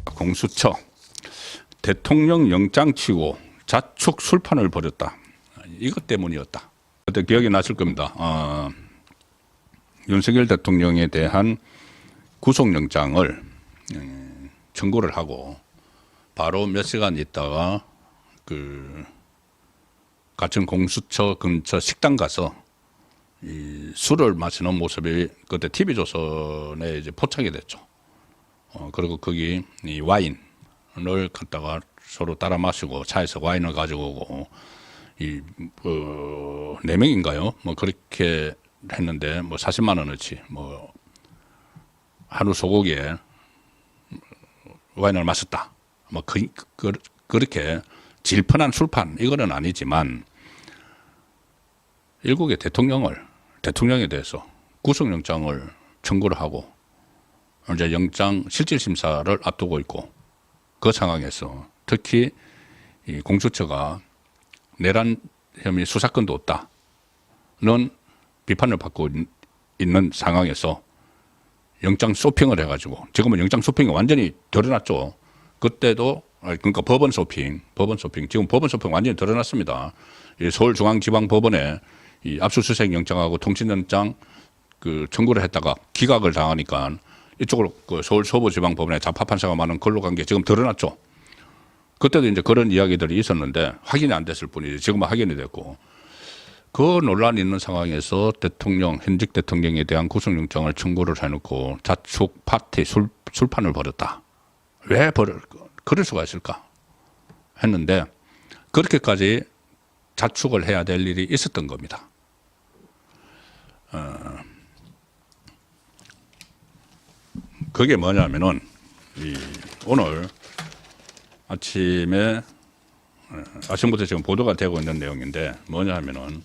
공수처 대통령 영장 치고 자축 술판을 벌였다. 이것 때문이었다. 그때 기억이 나실 겁니다. 윤석열 대통령에 대한 구속영장을 청구를 하고 바로 몇 시간 있다가 그 같은 공수처 근처 식당 가서 이 술을 마시는 모습이 그때 TV조선에 이제 포착이 됐죠. 그리고 거기 이 와인을 갖다가 서로 따라 마시고 차에서 와인을 가지고 오고 네 명인가요? 뭐 그렇게 했는데 뭐 40만 원어치 뭐 한우 소고기에 와인을 마셨다. 뭐 그렇게 질펀한 술판 이거는 아니지만 일국의 대통령에 대해서 구속영장을 청구를 하고 이제 영장 실질심사를 앞두고 있고 그 상황에서 특히 이 공수처가 내란 혐의 수사권도 없다는 비판을 받고 있는 상황에서 영장 쇼핑을 해가지고 지금은 영장 쇼핑이 완전히 드러났죠. 그때도 그러니까 법원 쇼핑 지금 법원 쇼핑 완전히 드러났습니다. 이 서울중앙지방법원에 이 압수수색 영장하고 통신영장 그 청구를 했다가 기각을 당하니까 이쪽으로 그 서울 서부지방법원에 자파판사가 많은 걸로 간 게 지금 드러났죠. 그때도 이제 그런 이야기들이 있었는데 확인이 안 됐을 뿐이지 지금은 확인이 됐고 그 논란이 있는 상황에서 현직 대통령에 대한 구속영장을 청구를 해놓고 자축 파티 술판을 벌였다. 왜 그럴 수가 있을까 했는데 그렇게까지 자축을 해야 될 일이 있었던 겁니다. 그게 뭐냐면은 오늘 아침부터 지금 보도가 되고 있는 내용인데 뭐냐면은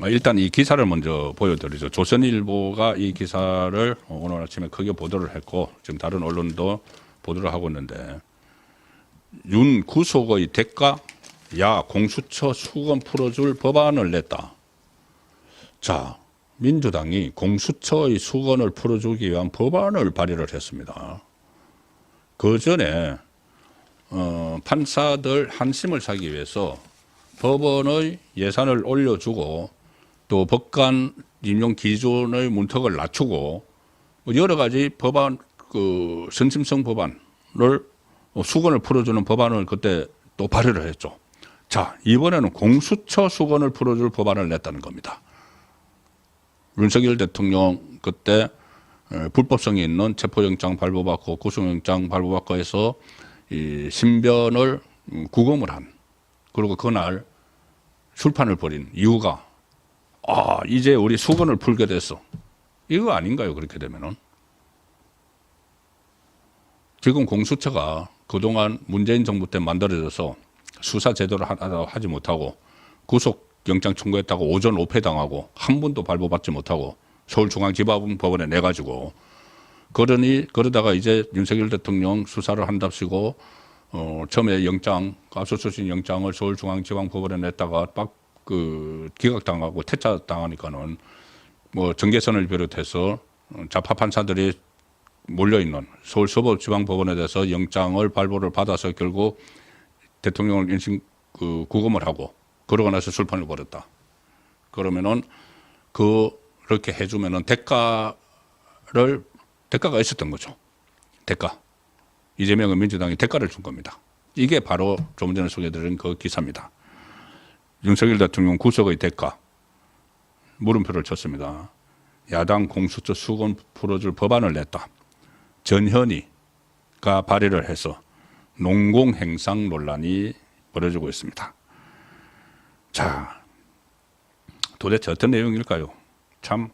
일단 이 기사를 먼저 보여드리죠. 조선일보가 이 기사를 오늘 아침에 크게 보도를 했고 지금 다른 언론도 보도를 하고 있는데 윤 구속의 대가 야 공수처 수건 풀어줄 법안을 냈다. 자, 민주당이 공수처의 수건을 풀어주기 위한 법안을 발의를 했습니다. 그 전에 판사들 한심을 사기 위해서 법원의 예산을 올려주고 또 법관 임용 기준의 문턱을 낮추고 여러 가지 법안 그 선심성 법안을 수건을 풀어주는 법안을 그때 또 발의를 했죠. 자, 이번에는 공수처 수건을 풀어줄 법안을 냈다는 겁니다. 윤석열 대통령 그때 불법성이 있는 체포영장 발부받고 구속영장 발부받고 해서 이 신변을 구금을 한 그리고 그날 술판을 벌인 이유가 이제 우리 수건을 풀게 됐어. 이거 아닌가요? 그렇게 되면은 지금 공수처가 그동안 문재인 정부 때 만들어져서 수사 제대로 하지 못하고 구속영장 청구했다고 오전 오패 당하고 한 번도 발부받지 못하고 서울중앙지방법원에 내가지고 그러다가 이제 윤석열 대통령 수사를 한답시고 처음에 압수수색 영장을 서울중앙지방법원에 냈다가 기각당하고 퇴짜당하니까는 뭐 정계선을 비롯해서 좌파 판사들이 몰려있는 서울 서부지방법원에 대해서 영장을 발부를 받아서 결국 대통령을 구금을 하고 그러고 나서 술판을 벌였다. 그러면은 그렇게 해주면은 대가가 있었던 거죠. 대가. 이재명은 민주당이 대가를 준 겁니다. 이게 바로 좀 전에 소개해드린 그 기사입니다. 윤석열 대통령 구속의 대가. 물음표를 쳤습니다. 야당 공수처 수건 풀어줄 법안을 냈다. 전현희가 발의를 해서 농공행상 논란이 벌어지고 있습니다. 자, 도대체 어떤 내용일까요? 참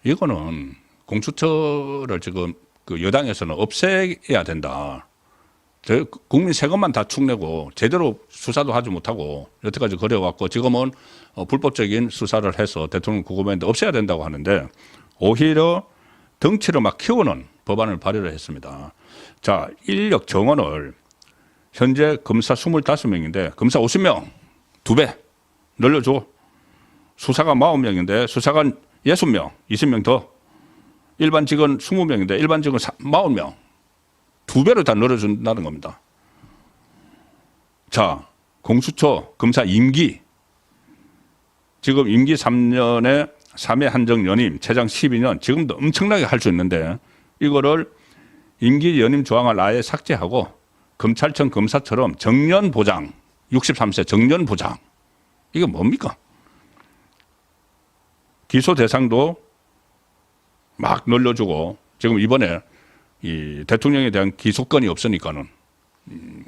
이거는 공수처를 지금 그 여당에서는 없애야 된다. 국민 세금만 다 축내고 제대로 수사도 하지 못하고 여태까지 그래왔고 지금은 불법적인 수사를 해서 대통령 구금했는데 없애야 된다고 하는데 오히려 덩치를 막 키우는 법안을 발의를 했습니다. 자, 인력 정원을 현재 검사 25명인데 검사 50명 2배 늘려줘. 수사관 40명인데 수사관 60명 20명 더 일반 직원 20명인데 일반 직원 40명. 2배로 다 늘어준다는 겁니다. 자, 공수처 검사 임기. 지금 임기 3년에 3회 한정 연임, 최장 12년. 지금도 엄청나게 할 수 있는데 이거를 임기 연임 조항을 아예 삭제하고 검찰청 검사처럼 정년 보장, 63세 정년 보장. 이게 뭡니까? 기소 대상도 막 늘려주고 지금 이번에 이 대통령에 대한 기소권이 없으니까는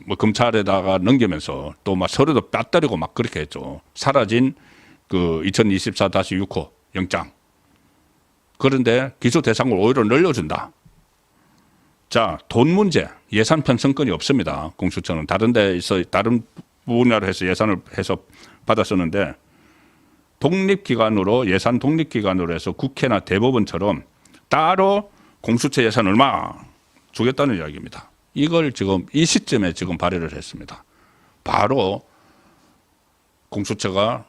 뭐 검찰에다가 넘기면서 또 막 서류도 빠뜨리고 막 그렇게 했죠. 사라진 그 2024-6호 영장. 그런데 기소 대상을 오히려 늘려준다. 자, 돈 문제, 예산 편성권이 없습니다. 공수처는 다른 데서 다른 분야로 해서 예산을 해서 받았었는데 독립기관으로 예산 독립기관으로 해서 국회나 대법원처럼 따로 공수처 예산 얼마 주겠다는 이야기입니다. 이걸 지금 이 시점에 지금 발의를 했습니다. 바로 공수처가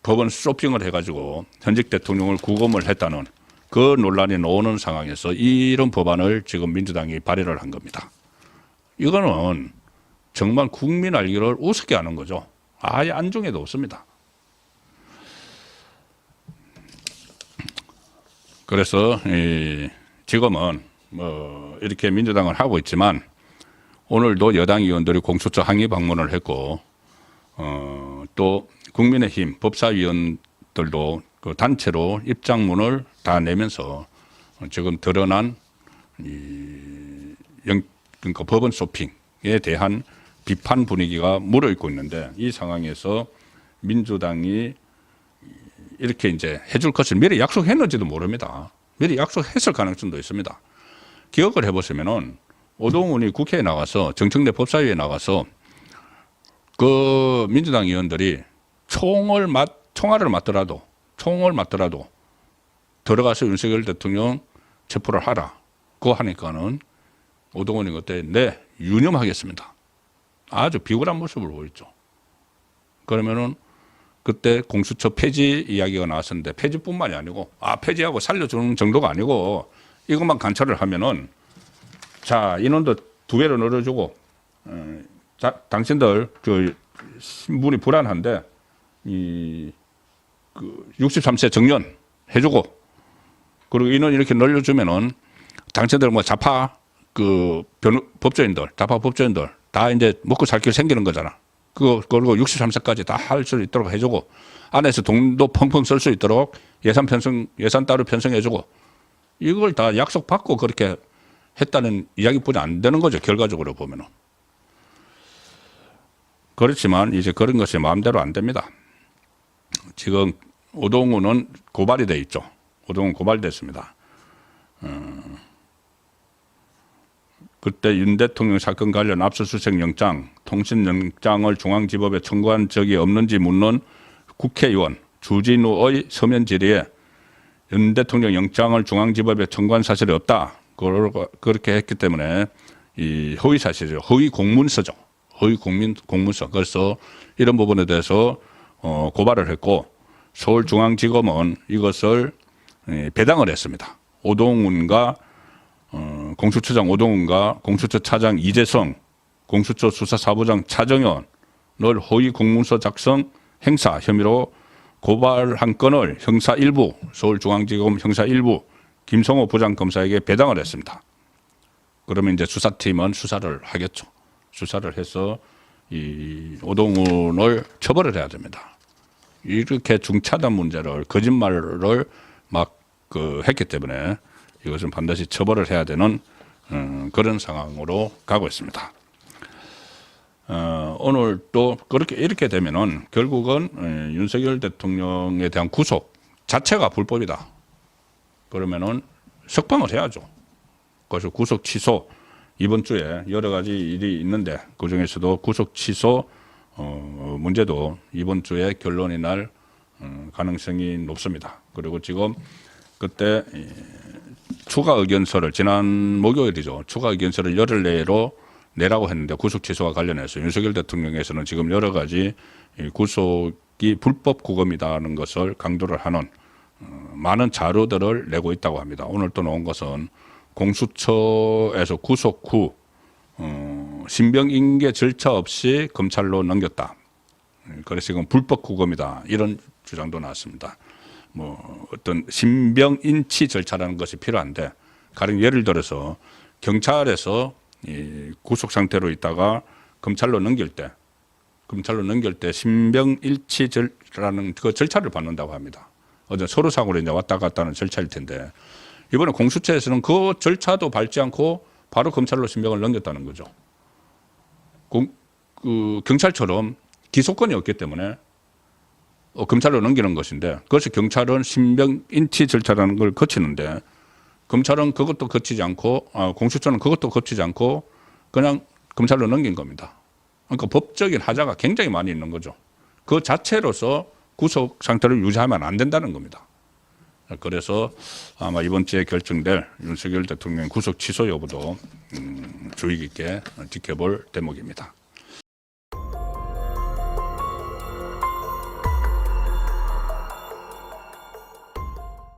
법원 쇼핑을 해가지고 현직 대통령을 구금을 했다는 그 논란이 나오는 상황에서 이런 법안을 지금 민주당이 발의를 한 겁니다. 이거는 정말 국민 알기를 우습게 하는 거죠. 아예 안중에도 없습니다. 그래서 지금은 뭐 이렇게 민주당을 하고 있지만 오늘도 여당 의원들이 공수처 항의 방문을 했고 또 국민의힘 법사위원들도 그 단체로 입장문을 다 내면서 지금 드러난 그러니까 법원 쇼핑에 대한 비판 분위기가 물어있고 있는데 이 상황에서 민주당이 이렇게 이제 해줄 것을 미리 약속했는지도 모릅니다. 미리 약속했을 가능성도 있습니다. 기억을 해보시면은 오동훈이 국회에 나가서 정청래 법사위에 나가서 그 민주당 의원들이 총알을 맞더라도 들어가서 윤석열 대통령 체포를 하라. 그거 하니까는 오동훈이 그때 네, 유념하겠습니다. 아주 비굴한 모습을 보였죠. 그러면은 그때 공수처 폐지 이야기가 나왔었는데 폐지뿐만이 아니고 폐지하고 살려주는 정도가 아니고 이것만 관찰을 하면은 자, 인원도 2배로 늘어주고 자, 당신들 그 신분이 불안한데 그 63세 정년 해주고 그리고 인원 이렇게 늘려주면은 당신들 뭐 좌파 그 법조인들 다 이제 먹고 살 길 생기는 거잖아. 그리고 63세까지 다 할 수 있도록 해주고 안에서 돈도 펑펑 쓸 수 있도록 예산 따로 편성해주고 이걸 다 약속받고 그렇게 했다는 이야기뿐이 안 되는 거죠. 결과적으로 보면은. 그렇지만 이제 그런 것이 마음대로 안 됩니다. 지금 오동훈은 고발이 돼 있죠. 오동훈 고발됐습니다. 그때 윤 대통령 사건 관련 압수수색 영장, 통신영장을 중앙지법에 청구한 적이 없는지 묻는 국회의원 주진우의 서면 질의에 윤 대통령 영장을 중앙지법에 청구한 사실이 없다. 그렇게 했기 때문에 이 허위 사실이죠. 허위 공문서죠. 허위 공문서. 그래서 이런 부분에 대해서 고발을 했고 서울중앙지검은 이것을 배당을 했습니다. 오동훈과 공수처장 오동훈과 공수처 차장 이재성, 공수처 수사사부장 차정현을 허위 공문서 작성 행사 혐의로 고발한 건을 형사 1부, 서울중앙지검 형사 1부 김성호 부장검사에게 배당을 했습니다. 그러면 이제 수사팀은 수사를 하겠죠. 수사를 해서 이 오동훈을 처벌을 해야 됩니다. 이렇게 중차단 문제를 거짓말을 막 했기 때문에 이것은 반드시 처벌을 해야 되는 그런 상황으로 가고 있습니다. 오늘 또 그렇게 이렇게 되면은 결국은 윤석열 대통령에 대한 구속 자체가 불법이다. 그러면은 석방을 해야죠. 그래서 구속 취소 이번 주에 여러 가지 일이 있는데 그 중에서도 구속 취소 문제도 이번 주에 결론이 날 가능성이 높습니다. 그리고 지금 그때 추가 의견서를 지난 목요일이죠. 추가 의견서를 열흘 내로 내라고 했는데 구속 취소와 관련해서 윤석열 대통령에서는 지금 여러 가지 구속이 불법 구금이라는 것을 강조를 하는 많은 자료들을 내고 있다고 합니다. 오늘 또 나온 것은 공수처에서 구속 후 신병인계 절차 없이 검찰로 넘겼다. 그래서 이건 불법 구금이다. 이런 주장도 나왔습니다. 뭐 어떤 신병인치 절차라는 것이 필요한데, 가령 예를 들어서 경찰에서 이 구속 상태로 있다가 검찰로 넘길 때 신병일치라는 그 절차를 받는다고 합니다. 어제 서로 상으로 이제 왔다 갔다 하는 절차일 텐데, 이번에 공수처에서는 그 절차도 밟지 않고 바로 검찰로 신병을 넘겼다는 거죠. 경찰처럼 기소권이 없기 때문에 검찰로 넘기는 것인데, 그것이 경찰은 신병인치 절차라는 걸 거치는데, 검찰은 그것도 거치지 않고, 공수처는 그것도 거치지 않고 그냥 검찰로 넘긴 겁니다. 그러니까 법적인 하자가 굉장히 많이 있는 거죠. 그 자체로서 구속 상태를 유지하면 안 된다는 겁니다. 그래서 아마 이번 주에 결정될 윤석열 대통령 구속 취소 여부도 주의 깊게 지켜볼 대목입니다.